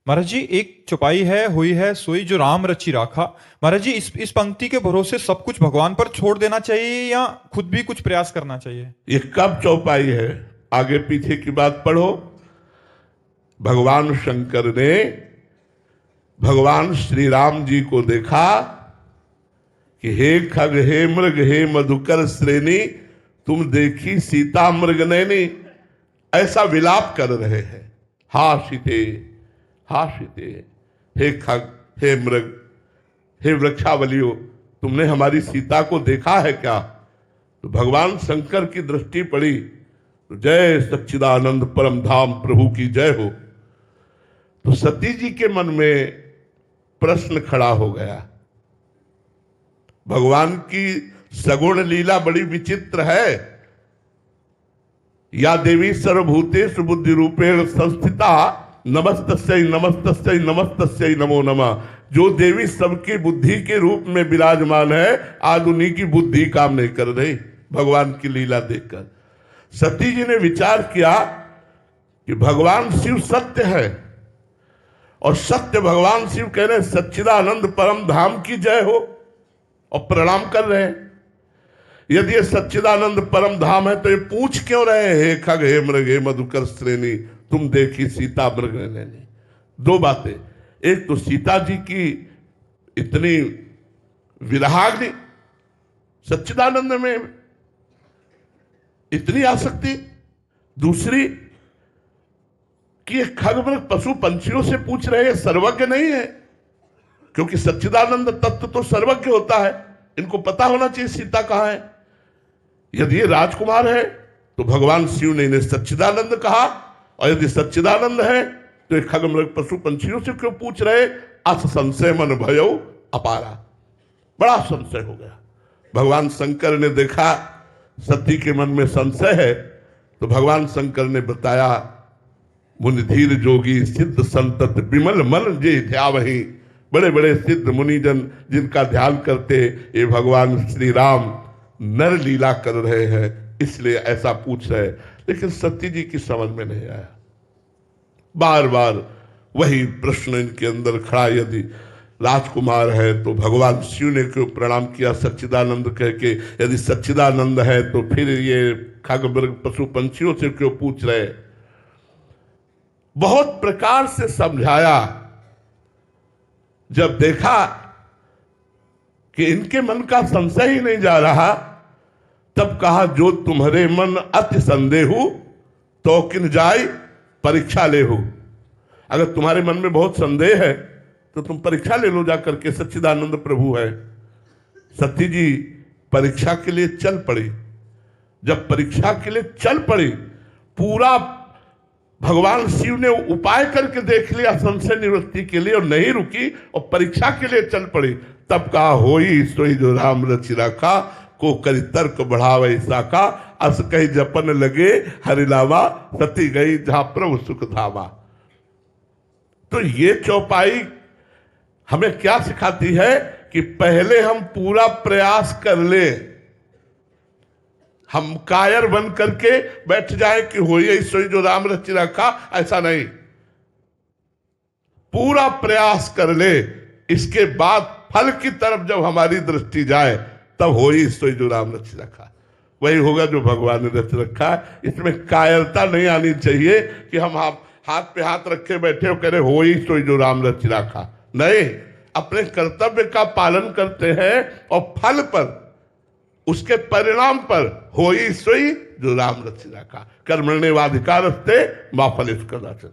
महाराज जी, एक चौपाई है, हुई है सोई जो राम रचि राखा। महाराज जी, इस पंक्ति के भरोसे सब कुछ भगवान पर छोड़ देना चाहिए या खुद भी कुछ प्रयास करना चाहिए? ये कब चौपाई है? आगे पीछे की बात पढ़ो। भगवान शंकर ने भगवान श्री राम जी को देखा कि हे खग, हे मृग, हे मधुकर श्रेणी, तुम देखी सीता मृग नैनी, ऐसा विलाप कर रहे हैं। हा सीते, हा सीते, हे खग, हे मृग, हे वृक्षावलियों, तुमने हमारी सीता को देखा है क्या? तो भगवान शंकर की दृष्टि पड़ी तो जय सच्चिदानंद परम धाम प्रभु की जय हो। तो सती जी के मन में प्रश्न खड़ा हो गया। भगवान की सगुण लीला बड़ी विचित्र है। या देवी सर्वभूतेषु बुद्धि रूपेण संस्थिता, नमस्तस्यै नमस्तस्यै नमस्तस्यै नमो नमः। जो देवी सबकी बुद्धि के रूप में विराजमान है, आज उन्हीं की बुद्धि काम नहीं कर रही। भगवान की लीला देखकर सती जी ने विचार किया कि भगवान शिव सत्य है और सत्य भगवान शिव कह रहे हैं सच्चिदानंद परम धाम की जय हो, और प्रणाम कर रहे हैं। यदि ये सच्चिदानंद परम धाम है तो ये पूछ क्यों रहे हैं हे खग, हे मृग, हे मधुकर श्रेणी, तुम देखी सीता मृग नैनी? दो बातें। एक तो सीता जी की इतनी विराग्नि, सच्चिदानंद में इतनी आसक्ति। दूसरी कि ये खग मृग पशु पंछियों से पूछ रहे हैं, सर्वज्ञ नहीं है, क्योंकि सच्चिदानंद तत्व तो सर्वज्ञ होता है। इनको पता होना चाहिए सीता कहां है। यदि ये राजकुमार है तो भगवान शिव ने इन्हें सच्चिदानंद कहा, और यदि सच्चिदानंद है तो ये खग मृग पशु पंछियों से क्यों पूछ रहे? अस संशय मन भयो अपारा। बड़ा संशय हो गया। भगवान शंकर ने देखा सती के मन में संशय है, तो भगवान शंकर ने बताया, मुनि धीर जोगी सिद्ध संतत विमल मन जे ध्यावहि। बड़े बड़े सिद्ध मुनिजन जिनका ध्यान करते, ये भगवान श्री राम नर लीला कर रहे हैं, इसलिए ऐसा पूछ रहे। लेकिन सती जी की समझ में नहीं आया। बार बार वही प्रश्न इनके अंदर खड़ा, यदि राजकुमार है तो भगवान शिव ने क्यों प्रणाम किया सच्चिदानंद कह के? यदि सच्चिदानंद है तो फिर ये खग मृग पशु पंछियों से क्यों पूछ रहे? बहुत प्रकार से समझाया। जब देखा कि इनके मन का संशय ही नहीं जा रहा, तब कहा, जो तुम्हारे मन अति संदेहु तो किन जाय परीक्षा ले हो। अगर तुम्हारे मन में बहुत संदेह है तो तुम परीक्षा ले लो जाकर के, सच्चिदानंद प्रभु है। सती जी परीक्षा के लिए चल पड़ी। जब परीक्षा के लिए चल पड़ी, पूरा भगवान शिव ने उपाय करके देख लिया संशय निवृत्ति के लिए, और नहीं रुकी और परीक्षा के लिए चल पड़ी। तब कहा, होई सोई जो राम रचि राखा, को करी तर्क बढ़ावे साका, अस कही जपन लगे हरिलावा, सती गई जहां प्रभु सुख धामा। तो ये चौपाई हमें क्या सिखाती है कि पहले हम पूरा प्रयास कर ले। हम कायर बन करके बैठ जाए कि हो ये सोई जो राम रचि रखा, ऐसा नहीं। पूरा प्रयास कर ले, इसके बाद फल की तरफ जब हमारी दृष्टि जाए तब हो ही सोई जो राम रचि रखा, वही होगा जो भगवान ने रच रखा है। इसमें कायरता नहीं आनी चाहिए कि हम हाथ पे हाथ रखे बैठे हो, कह रहे हो ही सोई जो राम रचि रखा। नहीं, अपने कर्तव्य का पालन करते हैं और फल पर, उसके परिणाम पर हो ही सोई जो राम रचि रखा। कर्मण्येवाधिकारस्ते मा फलेषु कदाचन।